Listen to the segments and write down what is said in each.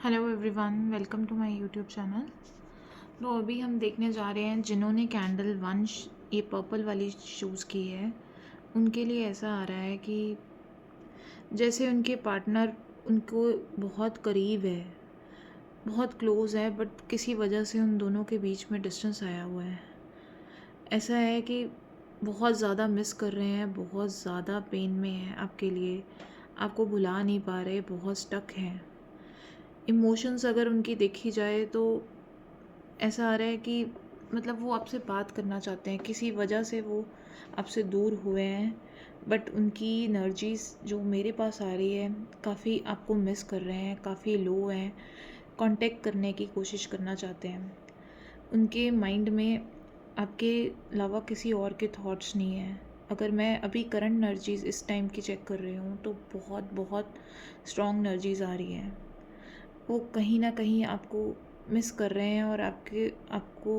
Hello everyone, welcome to my YouTube channel. तो अभी हम देखने जा रहे हैं जिन्होंने कैंडल वन ये पर्पल वाली चूज़ की है, उनके लिए ऐसा आ रहा है कि जैसे उनके पार्टनर उनको बहुत करीब है, बहुत क्लोज़ है, बट किसी वजह से उन दोनों के बीच में डिस्टेंस आया हुआ है। ऐसा है कि बहुत ज़्यादा मिस कर रहे हैं, बहुत ज़्यादा पेन में है आपके लिए, आपको भुला नहीं पा रहे, बहुत स्टक हैं। इमोशंस अगर उनकी देखी जाए तो ऐसा आ रहा है कि मतलब वो आपसे बात करना चाहते हैं, किसी वजह से वो आपसे दूर हुए हैं, बट उनकी एनर्जीज़ जो मेरे पास आ रही है काफ़ी आपको मिस कर रहे हैं, काफ़ी लो हैं, कांटेक्ट करने की कोशिश करना चाहते हैं। उनके माइंड में आपके अलावा किसी और के थॉट्स नहीं हैं। अगर मैं अभी करंट एनर्जीज़ इस टाइम की चेक कर रही हूँ तो बहुत बहुत स्ट्रॉन्ग एनर्जीज़ आ रही हैं। वो कहीं न कहीं आपको मिस कर रहे हैं और आपको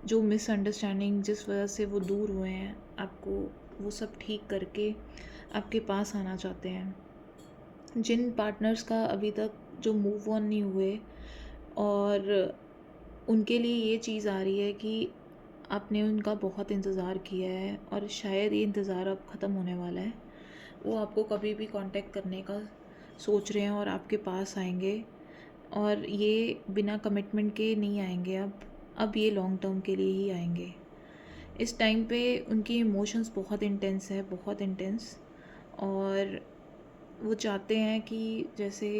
जो मिसअंडरस्टैंडिंग जिस वजह से वो दूर हुए हैं, आपको वो सब ठीक करके आपके पास आना चाहते हैं। जिन पार्टनर्स का अभी तक जो मूव ऑन नहीं हुए और उनके लिए ये चीज़ आ रही है कि आपने उनका बहुत इंतज़ार किया है और शायद ये इंतज़ार अब ख़त्म होने वाला है। वो आपको कभी भी कांटेक्ट करने का सोच रहे हैं और आपके पास आएंगे, और ये बिना कमिटमेंट के नहीं आएंगे। अब ये लॉन्ग टर्म के लिए ही आएंगे। इस टाइम पे उनकी इमोशंस बहुत इंटेंस है, बहुत इंटेंस, और वो चाहते हैं कि जैसे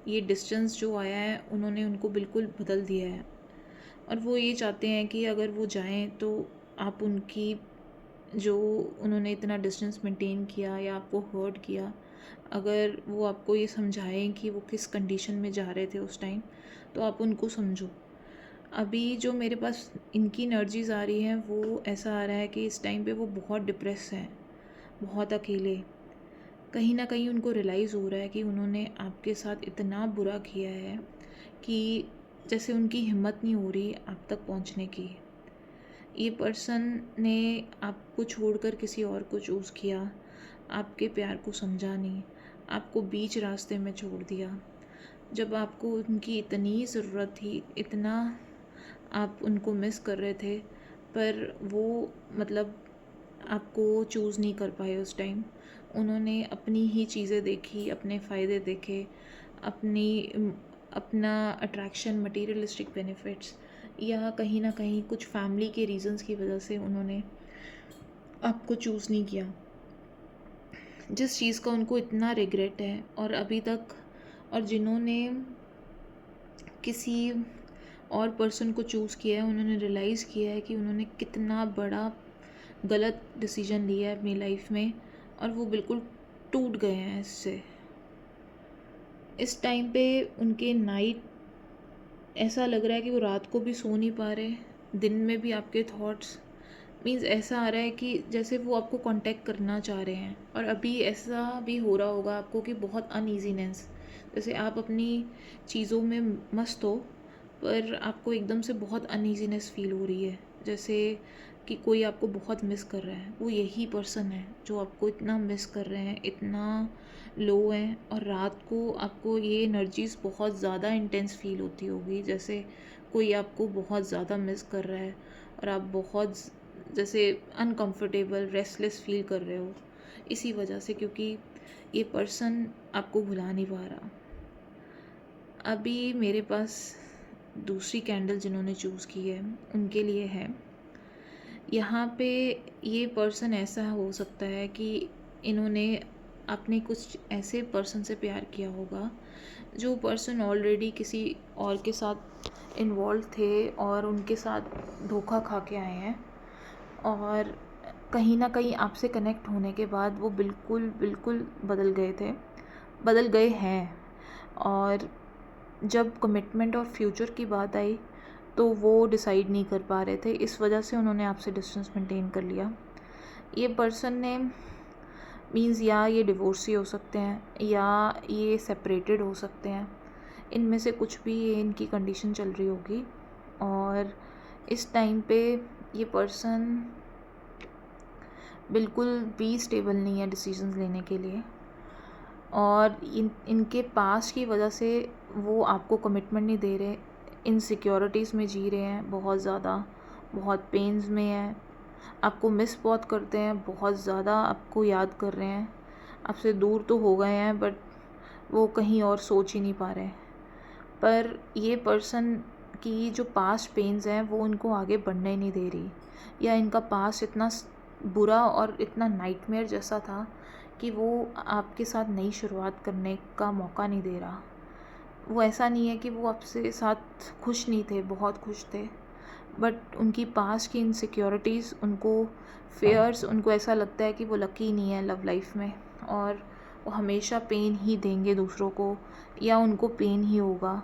ये डिस्टेंस जो आया है उन्होंने उनको बिल्कुल बदल दिया है, और वो ये चाहते हैं कि अगर वो जाएं तो आप उनकी जो उन्होंने इतना डिस्टेंस मेंटेन किया या आपको हर्ट किया, अगर वो आपको ये समझाएं कि वो किस कंडीशन में जा रहे थे उस टाइम, तो आप उनको समझो। अभी जो मेरे पास इनकी एनर्जीज़ आ रही हैं वो ऐसा आ रहा है कि इस टाइम पे वो बहुत डिप्रेस हैं, बहुत अकेले। कहीं ना कहीं उनको रियलाइज़ हो रहा है कि उन्होंने आपके साथ इतना बुरा किया है कि जैसे उनकी हिम्मत नहीं हो रही आप तक पहुंचने की। ये पर्सन ने आपको छोड़कर किसी और को चूज़ किया, आपके प्यार को समझा नहीं, आपको बीच रास्ते में छोड़ दिया। जब आपको उनकी इतनी ज़रूरत थी, इतना आप उनको मिस कर रहे थे, पर वो मतलब आपको चूज़ नहीं कर पाए उस टाइम। उन्होंने अपनी ही चीज़ें देखी, अपने फ़ायदे देखे, अपनी अपना अट्रैक्शन, मटेरियलिस्टिक बेनिफिट्स, या कहीं ना कहीं कुछ फैमिली के रीजंस की वजह से उन्होंने आपको चूज़ नहीं किया, जिस चीज़ का उनको इतना रिग्रेट है। और अभी तक, और जिन्होंने किसी और पर्सन को चूज़ किया है, उन्होंने रियलाइज़ किया है कि उन्होंने कितना बड़ा गलत डिसीजन लिया है अपनी लाइफ में, और वो बिल्कुल टूट गए हैं इससे। इस टाइम पे उनके नाइट ऐसा लग रहा है कि वो रात को भी सो नहीं पा रहे, दिन में भी आपके थॉट्स मीन्स ऐसा आ रहा है कि जैसे वो आपको कांटेक्ट करना चाह रहे हैं। और अभी ऐसा भी हो रहा होगा आपको कि बहुत अनईजीनेस, जैसे आप अपनी चीज़ों में मस्त हो पर आपको एकदम से बहुत अनईजीनेस फील हो रही है, जैसे कि कोई आपको बहुत मिस कर रहा है। वो यही पर्सन है जो आपको इतना मिस कर रहे हैं, इतना लो हैं, और रात को आपको ये एनर्जीज़ बहुत ज़्यादा इंटेंस फील होती होगी, जैसे कोई आपको बहुत ज़्यादा मिस कर रहा है और आप बहुत जैसे अनकंफर्टेबल, रेस्टलेस फील कर रहे हो इसी वजह से, क्योंकि ये पर्सन आपको भुला नहीं पा रहा। अभी मेरे पास दूसरी कैंडल जिन्होंने चूज़ की है उनके लिए है। यहाँ पे ये पर्सन ऐसा हो सकता है कि इन्होंने अपने कुछ ऐसे पर्सन से प्यार किया होगा, जो पर्सन ऑलरेडी किसी और के साथ इन्वॉल्व थे और उनके साथ धोखा खा के आए हैं, और कहीं ना कहीं आपसे कनेक्ट होने के बाद वो बिल्कुल बिल्कुल बदल गए हैं। और जब कमिटमेंट और फ्यूचर की बात आई तो वो डिसाइड नहीं कर पा रहे थे, इस वजह से उन्होंने आपसे डिस्टेंस मेंटेन कर लिया। ये पर्सन ने मीन्स या ये डिवोर्सी हो सकते हैं या ये सेपरेटेड हो सकते हैं, इनमें से कुछ भी ये इनकी कंडीशन चल रही होगी। और इस टाइम पे ये पर्सन बिल्कुल भी स्टेबल नहीं है डिसीजंस लेने के लिए, और इनके पास की वजह से वो आपको कमिटमेंट नहीं दे रहे, इनसिक्योरिटीज़ में जी रहे हैं बहुत ज़्यादा, बहुत पेन्स में हैं, आपको मिस बहुत करते हैं, बहुत ज़्यादा आपको याद कर रहे हैं, आपसे दूर तो हो गए हैं बट वो कहीं और सोच ही नहीं पा रहे। पर ये पर्सन की जो पास्ट पेन्स हैं वो उनको आगे बढ़ने ही नहीं दे रही, या इनका पास्ट इतना बुरा और इतना नाइटमेयर जैसा था कि वो आपके साथ नई शुरुआत करने का मौका नहीं दे रहा। वो ऐसा नहीं है कि वो आपसे साथ खुश नहीं थे, बहुत खुश थे, बट उनकी पास्ट की इनसिक्योरिटीज़, उनको फेयर्स, उनको ऐसा लगता है कि वो लकी नहीं है लव लाइफ में, और वो हमेशा पेन ही देंगे दूसरों को, या उनको पेन ही होगा।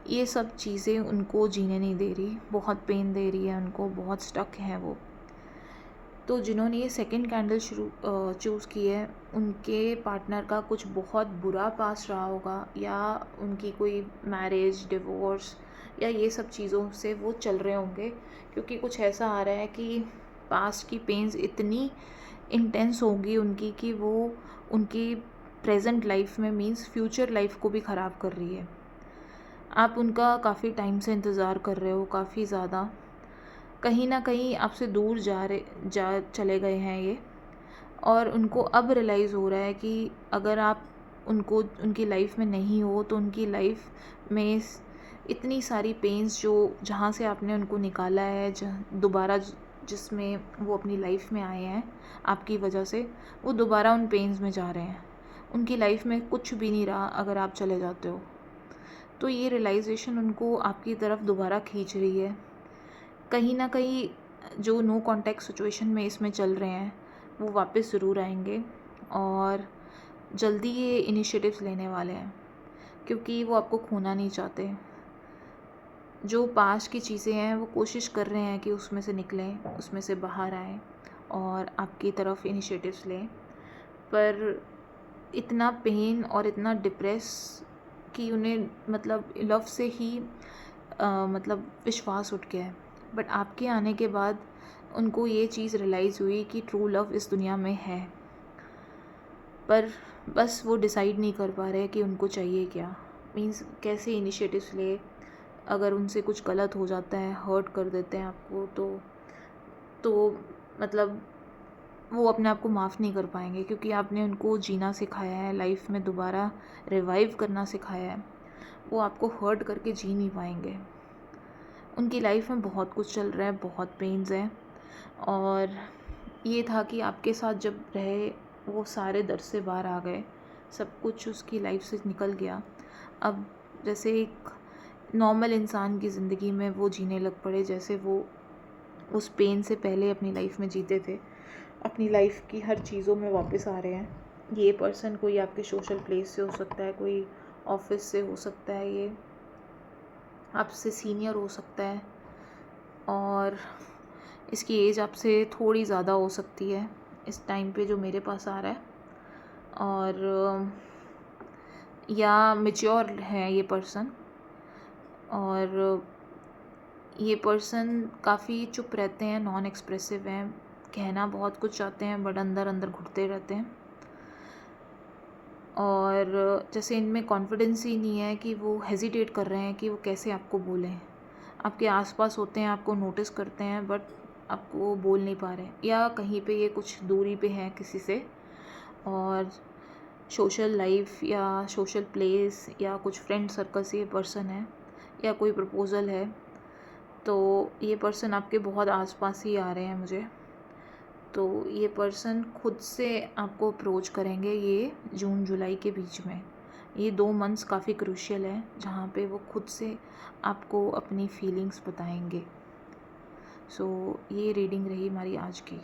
ये सब चीज़ें उनको जीने नहीं दे रही, बहुत पेन दे रही है उनको, बहुत स्टक हैं वो। तो जिन्होंने ये सेकंड कैंडल चूज़ की है, उनके पार्टनर का कुछ बहुत बुरा पास्ट रहा होगा, या उनकी कोई मैरिज, डिवोर्स, या ये सब चीज़ों से वो चल रहे होंगे, क्योंकि कुछ ऐसा आ रहा है कि पास्ट की पेन्स इतनी इंटेंस होगी उनकी कि वो उनकी प्रेजेंट लाइफ में, मीन्स फ्यूचर लाइफ को भी ख़राब कर रही है। आप उनका काफ़ी टाइम से इंतज़ार कर रहे हो, काफ़ी ज़्यादा, कहीं ना कहीं आपसे दूर जा चले गए हैं ये, और उनको अब रियलाइज़ हो रहा है कि अगर आप उनको उनकी लाइफ में नहीं हो तो उनकी लाइफ में इतनी सारी पेन्स जो जहाँ से आपने उनको निकाला है, दोबारा जिसमें वो अपनी लाइफ में आए हैं आपकी वजह से, वो दोबारा उन पेन्स में जा रहे हैं। उनकी लाइफ में कुछ भी नहीं रहा अगर आप चले जाते हो। तो ये रियलाइजेशन उनको आपकी तरफ दोबारा खींच रही है। कहीं ना कहीं जो नो कॉन्टैक्ट सिचुएशन में इसमें चल रहे हैं वो वापस ज़रूर आएंगे, और जल्दी ये इनिशिएटिव्स लेने वाले हैं, क्योंकि वो आपको खोना नहीं चाहते। जो पास्ट की चीज़ें हैं वो कोशिश कर रहे हैं कि उसमें से निकलें, उसमें से बाहर आएँ और आपकी तरफ इनिशिएटिव्स लें, पर इतना पेन और इतना डिप्रेस कि उन्हें मतलब लव से ही मतलब विश्वास उठ गया है। बट आपके आने के बाद उनको ये चीज़ रियलाइज़ हुई कि ट्रू लव इस दुनिया में है, पर बस वो डिसाइड नहीं कर पा रहे कि उनको चाहिए क्या, मीन्स कैसे इनिशिएटिव्स ले। अगर उनसे कुछ गलत हो जाता है, हर्ट कर देते हैं आपको, तो मतलब वो अपने आप को माफ़ नहीं कर पाएंगे, क्योंकि आपने उनको जीना सिखाया है, लाइफ में दोबारा रिवाइव करना सिखाया है। वो आपको हर्ट करके जी नहीं पाएंगे। उनकी लाइफ में बहुत कुछ चल रहा है, बहुत पेन्स हैं, और ये था कि आपके साथ जब रहे वो सारे दर से बाहर आ गए, सब कुछ उसकी लाइफ से निकल गया। अब जैसे एक नॉर्मल इंसान की ज़िंदगी में वो जीने लग पड़े, जैसे वो उस पेन से पहले अपनी लाइफ में जीते थे। अपनी लाइफ की हर चीज़ों में वापस आ रहे हैं। ये पर्सन कोई आपके सोशल प्लेस से हो सकता है, कोई ऑफिस से हो सकता है, ये आपसे सीनियर हो सकता है, और इसकी एज आपसे थोड़ी ज़्यादा हो सकती है इस टाइम पे जो मेरे पास आ रहा है, और या मैच्योर है ये पर्सन। और ये पर्सन काफ़ी चुप रहते हैं, नॉन एक्सप्रेसिव हैं, कहना बहुत कुछ चाहते हैं बट अंदर अंदर घुटते रहते हैं, और जैसे इनमें कॉन्फिडेंस ही नहीं है कि वो हेजिटेट कर रहे हैं कि वो कैसे आपको बोलें। आपके आसपास होते हैं, आपको नोटिस करते हैं, बट आपको बोल नहीं पा रहे, या कहीं पे ये कुछ दूरी पे हैं किसी से, और सोशल लाइफ या सोशल प्लेस या कुछ फ्रेंड सर्कल से ये पर्सन है, या कोई प्रपोज़ल है, तो ये पर्सन आपके बहुत आसपास ही आ रहे हैं मुझे। तो ये पर्सन खुद से आपको अप्रोच करेंगे ये जून जुलाई के बीच में। ये 2 मंथ्स काफ़ी क्रूशियल है, जहाँ पे वो खुद से आपको अपनी फीलिंग्स बताएंगे। सो ये रीडिंग रही हमारी आज की।